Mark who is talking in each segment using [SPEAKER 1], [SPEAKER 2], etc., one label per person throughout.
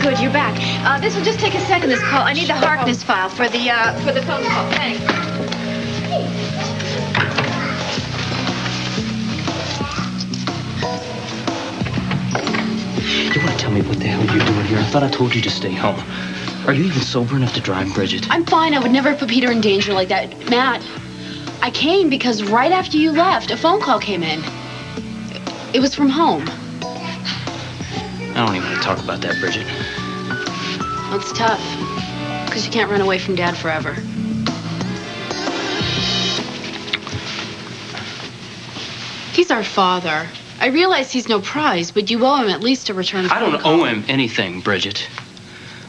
[SPEAKER 1] good, you're back. This will just take a second, this call. I need the Harkness file for the phone call. Thanks.
[SPEAKER 2] You want to tell me what the hell you're doing here? I thought I told you to stay home. Are you even sober enough to drive, Bridget?
[SPEAKER 3] I'm fine. I would never put Peter in danger like that. Matt, I came because right after you left, a phone call came in. It was from home.
[SPEAKER 2] I don't even want to talk about that, Bridget.
[SPEAKER 3] Well, it's tough, because you can't run away from Dad forever. He's our father. I realize he's no prize, but you owe him at least a return phone
[SPEAKER 2] I don't
[SPEAKER 3] call.
[SPEAKER 2] owe him anything, Bridget.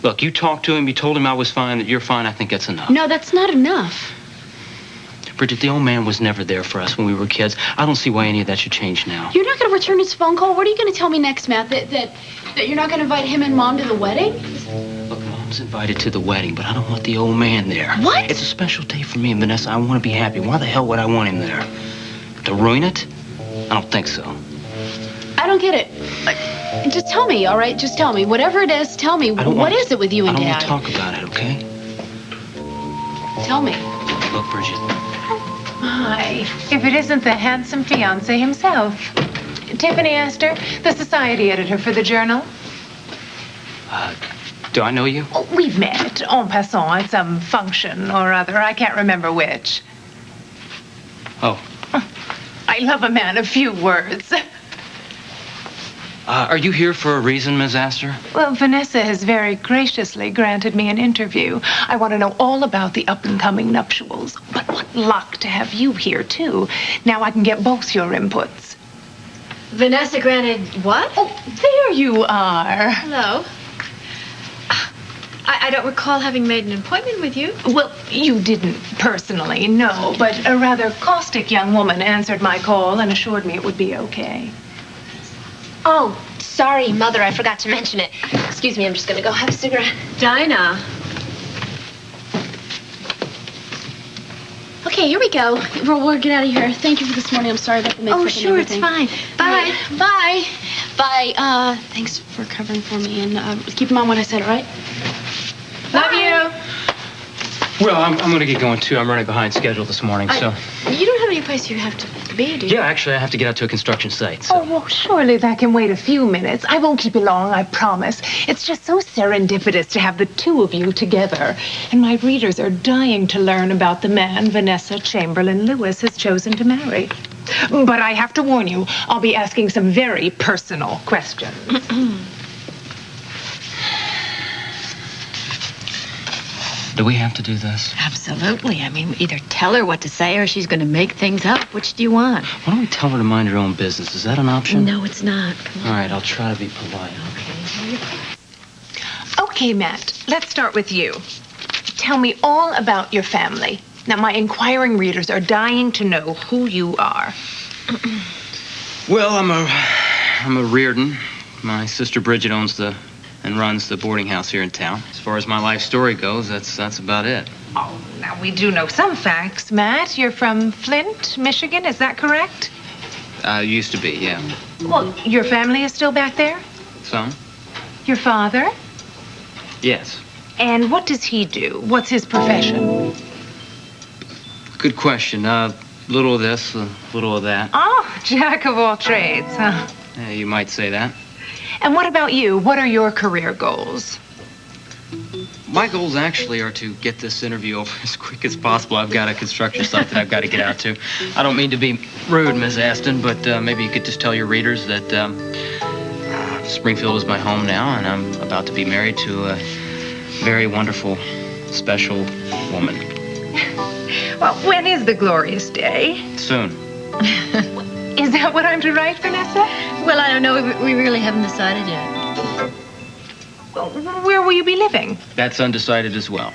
[SPEAKER 2] Look, you talked to him, you told him I was fine, that you're fine. I think that's enough.
[SPEAKER 3] No, that's not enough.
[SPEAKER 2] Bridget, the old man was never there for us when we were kids. I don't see why any of that should change now.
[SPEAKER 3] You're not going to return his phone call? What are you going to tell me next, Matt? That you're not going to invite him and Mom to the wedding?
[SPEAKER 2] Look, Mom's invited to the wedding, but I don't want the old man there.
[SPEAKER 3] What?
[SPEAKER 2] It's a special day for me and Vanessa. I want to be happy. Why the hell would I want him there? To ruin it? I don't think so.
[SPEAKER 3] I don't get it. Just tell me, all right? Just tell me. Whatever it is, tell me. What is it with you and Dad?
[SPEAKER 2] I don't want to talk about it, okay?
[SPEAKER 3] Tell me.
[SPEAKER 2] Look, Bridget.
[SPEAKER 4] Hi. If it isn't the handsome fiancé himself. Tiffany Astor, the society editor for the Journal.
[SPEAKER 2] Do I know you?
[SPEAKER 4] Oh, we've met en passant at some function or other. I can't remember which.
[SPEAKER 2] Oh.
[SPEAKER 4] I love a man of few words.
[SPEAKER 2] Are you here for a reason, Ms. Astor?
[SPEAKER 4] Well, Vanessa has very graciously granted me an interview. I want to know all about the up-and-coming nuptials. But what luck to have you here, too. Now I can get both your inputs.
[SPEAKER 1] Vanessa granted what?
[SPEAKER 4] Oh, there you are.
[SPEAKER 1] Hello. I don't recall having made an appointment with you.
[SPEAKER 4] Well, you didn't personally, no, but a rather caustic young woman answered my call and assured me it would be okay.
[SPEAKER 5] Oh, sorry, Mother, I forgot to mention it. Excuse me, I'm just gonna go have a cigarette.
[SPEAKER 1] Dinah.
[SPEAKER 3] Okay, here we go. We'll get out of here. Thank you for this morning. I'm sorry about the mix-up and
[SPEAKER 1] sure, it's
[SPEAKER 3] everything.
[SPEAKER 1] fine. Bye.
[SPEAKER 3] Bye. Bye. Thanks for covering for me, and keep in mind what I said, all right?
[SPEAKER 4] Love you.
[SPEAKER 2] Well, I'm going to get going, too. I'm running behind schedule this morning, so...
[SPEAKER 1] You don't have any place you have to be, do you?
[SPEAKER 2] Yeah, actually, I have to get out to a construction site, so...
[SPEAKER 4] Oh, well, surely that can wait a few minutes. I won't keep you long, I promise. It's just so serendipitous to have the two of you together. And my readers are dying to learn about the man Vanessa Chamberlain Lewis has chosen to marry. But I have to warn you, I'll be asking some very personal questions.
[SPEAKER 2] Do we have to do this?
[SPEAKER 5] Absolutely. I mean, either tell her what to say or she's going to make things up. Which do you want?
[SPEAKER 2] Why don't we tell her to mind her own business? Is that an option?
[SPEAKER 5] No, it's not. Come on.
[SPEAKER 2] All right, I'll try to be polite.
[SPEAKER 4] Okay, Matt, let's start with you. Tell me all about your family. Now, my inquiring readers are dying to know who you are.
[SPEAKER 2] Well, I'm a Reardon. My sister Bridget owns and runs the boarding house here in town. As far as my life story goes, that's about it.
[SPEAKER 4] Oh, now we do know some facts, Matt. You're from Flint, Michigan, is that correct?
[SPEAKER 2] Used to be, yeah.
[SPEAKER 4] Well, your family is still back there?
[SPEAKER 2] Some?
[SPEAKER 4] Your father?
[SPEAKER 2] Yes.
[SPEAKER 4] And what does he do? What's his profession?
[SPEAKER 2] Good question. Little of this, a little of that.
[SPEAKER 4] Oh, jack of all trades, huh?
[SPEAKER 2] Yeah, you might say that.
[SPEAKER 4] And what about you? What are your career goals?
[SPEAKER 2] My goals actually are to get this interview over as quick as possible. I've got a construction site that I've got to get out to. I don't mean to be rude, Miss Aston, but maybe you could just tell your readers that Springfield is my home now, and I'm about to be married to a very wonderful, special woman.
[SPEAKER 4] Well, when is the glorious day?
[SPEAKER 2] Soon.
[SPEAKER 4] Is that what I'm to write, Vanessa?
[SPEAKER 5] Well, I don't know. We really haven't decided yet.
[SPEAKER 4] Well, where will you be living?
[SPEAKER 2] That's undecided as well.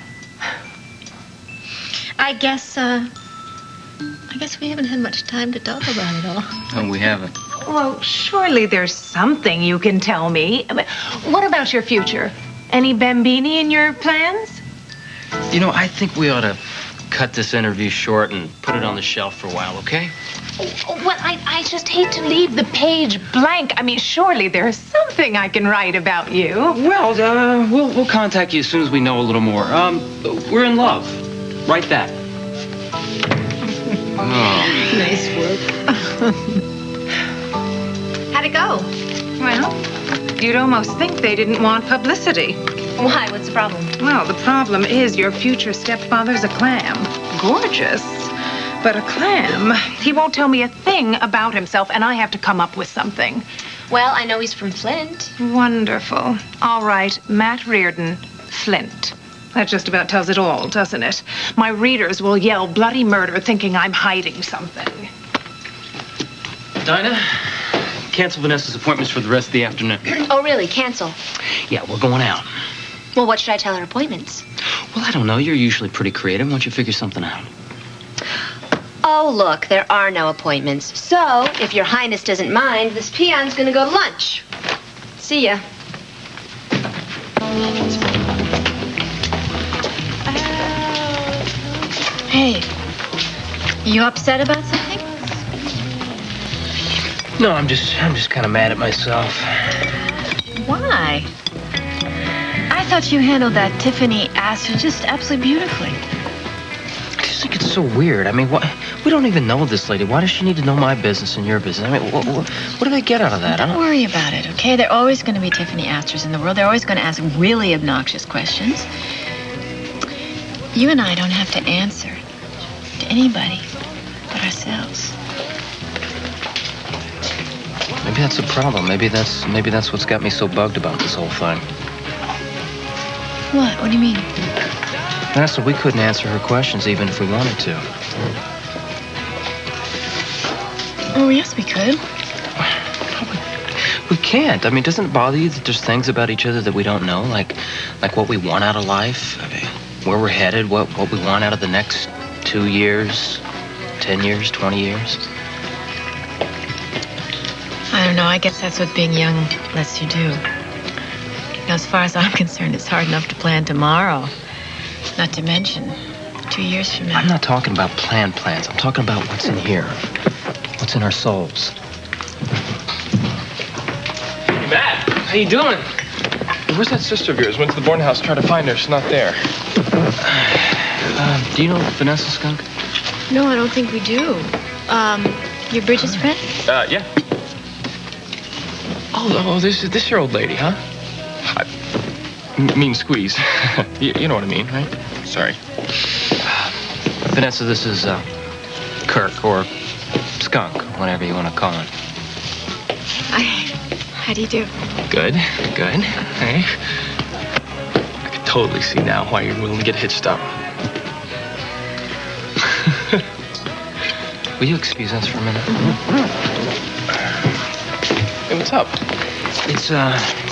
[SPEAKER 5] I guess we haven't had much time to talk about it all.
[SPEAKER 2] No, we haven't.
[SPEAKER 4] Well, surely there's something you can tell me. What about your future? Any bambini in your plans?
[SPEAKER 2] You know, I think we ought to cut this interview short and put it on the shelf for a while, okay?
[SPEAKER 4] Well, I just hate to leave the page blank. I mean, surely there's something I can write about you.
[SPEAKER 2] Well, we'll contact you as soon as we know a little more. We're in love. Write that. Oh.
[SPEAKER 4] Nice work.
[SPEAKER 1] How'd it go?
[SPEAKER 4] Well, you'd almost think they didn't want publicity.
[SPEAKER 1] Why? What's the problem?
[SPEAKER 4] Well, the problem is your future stepfather's a clam. Gorgeous, but a clam. He won't tell me a thing about himself, and I have to come up with something.
[SPEAKER 5] Well, I know he's from Flint.
[SPEAKER 4] Wonderful. All right, Matt Reardon, Flint. That just about tells it all, doesn't it? My readers will yell bloody murder thinking I'm hiding something.
[SPEAKER 2] Dinah, cancel Vanessa's appointments for the rest of the afternoon.
[SPEAKER 5] Oh, really? Cancel.
[SPEAKER 2] Yeah, we're going out.
[SPEAKER 5] Well, what should I tell her appointments?
[SPEAKER 2] Well, I don't know. You're usually pretty creative. Why don't you figure something out?
[SPEAKER 5] Oh, look, there are no appointments. So, if your highness doesn't mind, this peon's gonna go to lunch. See ya.
[SPEAKER 1] Hey, you upset about something?
[SPEAKER 2] No, I'm just kind of mad at myself.
[SPEAKER 1] Why? I thought you handled that Tiffany Astor just absolutely beautifully.
[SPEAKER 2] I just think it's so weird. I mean, we don't even know this lady. Why does she need to know my business and your business? I mean, what do they get out of that?
[SPEAKER 1] Don't worry about it, okay? There are always going to be Tiffany Astors in the world. They're always going to ask really obnoxious questions. You and I don't have to answer to anybody but ourselves.
[SPEAKER 2] Maybe that's the problem. Maybe that's what's got me so bugged about this whole thing.
[SPEAKER 1] What? What do you mean?
[SPEAKER 2] Vanessa, we couldn't answer her questions even if we wanted to.
[SPEAKER 1] Oh, yes, we could.
[SPEAKER 2] We can't. I mean, doesn't it bother you that there's things about each other that we don't know? Like what we want out of life? I mean, where we're headed, what we want out of the next 2 years, 10 years, 20 years?
[SPEAKER 1] I don't know. I guess that's what being young lets you do. You know, as far as I'm concerned, it's hard enough to plan tomorrow. Not to mention 2 years from now.
[SPEAKER 2] I'm not talking about plans. I'm talking about what's in here. What's in our souls.
[SPEAKER 6] Hey, Matt, how you doing? Where's that sister of yours? Went to the boarding house, tried to find her. She's not there.
[SPEAKER 2] Do you know Vanessa Skunk?
[SPEAKER 1] No, I don't think we do. You're Bridget's friend?
[SPEAKER 6] Yeah. Oh, this your old lady, huh? Mean squeeze. you know what I mean, right? Sorry.
[SPEAKER 2] Vanessa, this is Kirk, or Skunk, whatever you want to call him.
[SPEAKER 1] How do you do?
[SPEAKER 6] Good. Hey. I can totally see now why you're willing to get hitched up.
[SPEAKER 2] Will you excuse us for a minute?
[SPEAKER 6] Hey, what's up?
[SPEAKER 2] It's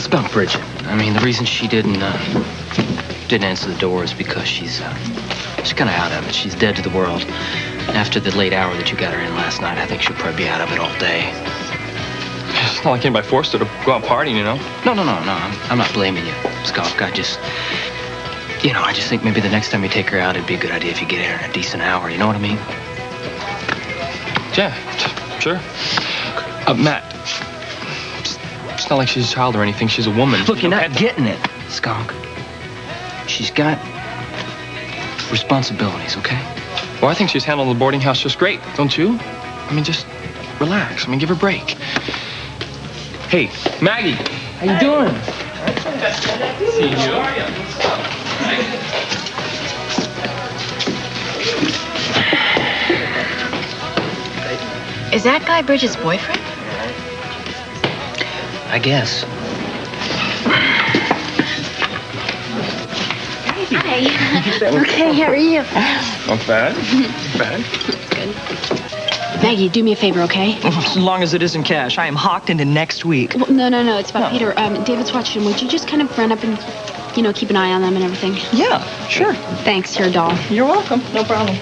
[SPEAKER 2] about Bridget. I mean, the reason she didn't answer the door is because she's kind of out of it. She's dead to the world. After the late hour that you got her in last night, I think she'll probably be out of it all day.
[SPEAKER 6] It's not like anybody forced her to go out partying, you know?
[SPEAKER 2] No. I'm not blaming you, Skunk. I just think maybe the next time you take her out, it'd be a good idea if you get her in a decent hour. You know what I mean?
[SPEAKER 6] Yeah, sure. Matt, it's not like she's a child or anything. She's a woman.
[SPEAKER 2] Look, you're not getting it, Skunk. She's got responsibilities, okay?
[SPEAKER 6] Well, I think she's handling the boarding house just great, don't you? I mean, just relax. I mean, give her a break. Hey, Maggie, how you doing? See you.
[SPEAKER 1] Is that guy Bridget's boyfriend?
[SPEAKER 2] I guess.
[SPEAKER 1] Hi. Okay, how are you?
[SPEAKER 6] Not bad. Not bad.
[SPEAKER 3] Maggie, do me a favor, okay?
[SPEAKER 7] As long as it isn't cash. I am hawked into next week.
[SPEAKER 3] Well, no. It's about Peter. David's watching. Would you just kind of run up and, keep an eye on them and everything?
[SPEAKER 7] Yeah, sure.
[SPEAKER 3] Thanks, you're a doll.
[SPEAKER 7] You're welcome. No problem.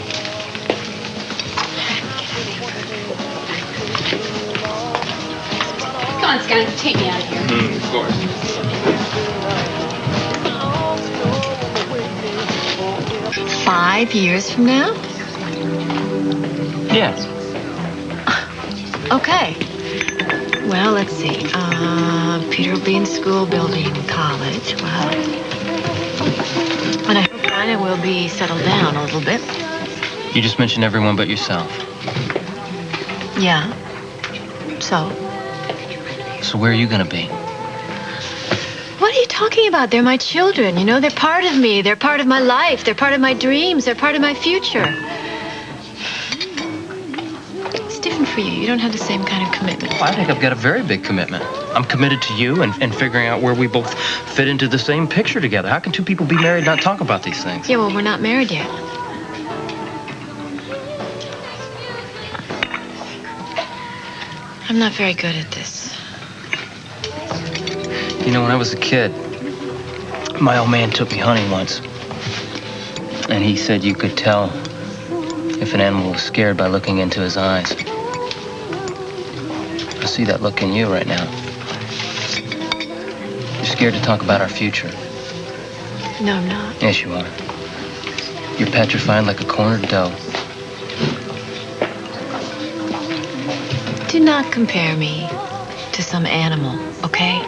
[SPEAKER 3] Come on, Skunk. Take me out of here.
[SPEAKER 6] Of course.
[SPEAKER 1] 5 years from now?
[SPEAKER 2] Yeah.
[SPEAKER 1] Okay. Well, let's see. Peter will be in school, Bill will be in college. Well, and I hope Dinah will be settled down a little bit.
[SPEAKER 2] You just mentioned everyone but yourself.
[SPEAKER 1] Yeah. So?
[SPEAKER 2] So where are you gonna be?
[SPEAKER 1] What are you talking about? They're my children, you know? They're part of me. They're part of my life. They're part of my dreams. They're part of my future. It's different for you. You don't have the same kind of commitment.
[SPEAKER 2] Well, I think I've got a very big commitment. I'm committed to you and figuring out where we both fit into the same picture together. How can two people be married and not talk about these things?
[SPEAKER 1] Yeah, well, we're not married yet. I'm not very good at this.
[SPEAKER 2] You know, when I was a kid, my old man took me hunting once. And he said you could tell if an animal was scared by looking into his eyes. I see that look in you right now. You're scared to talk about our future.
[SPEAKER 1] No, I'm not.
[SPEAKER 2] Yes, you are. You're petrified like a cornered doe.
[SPEAKER 1] Do not compare me to some animal, okay?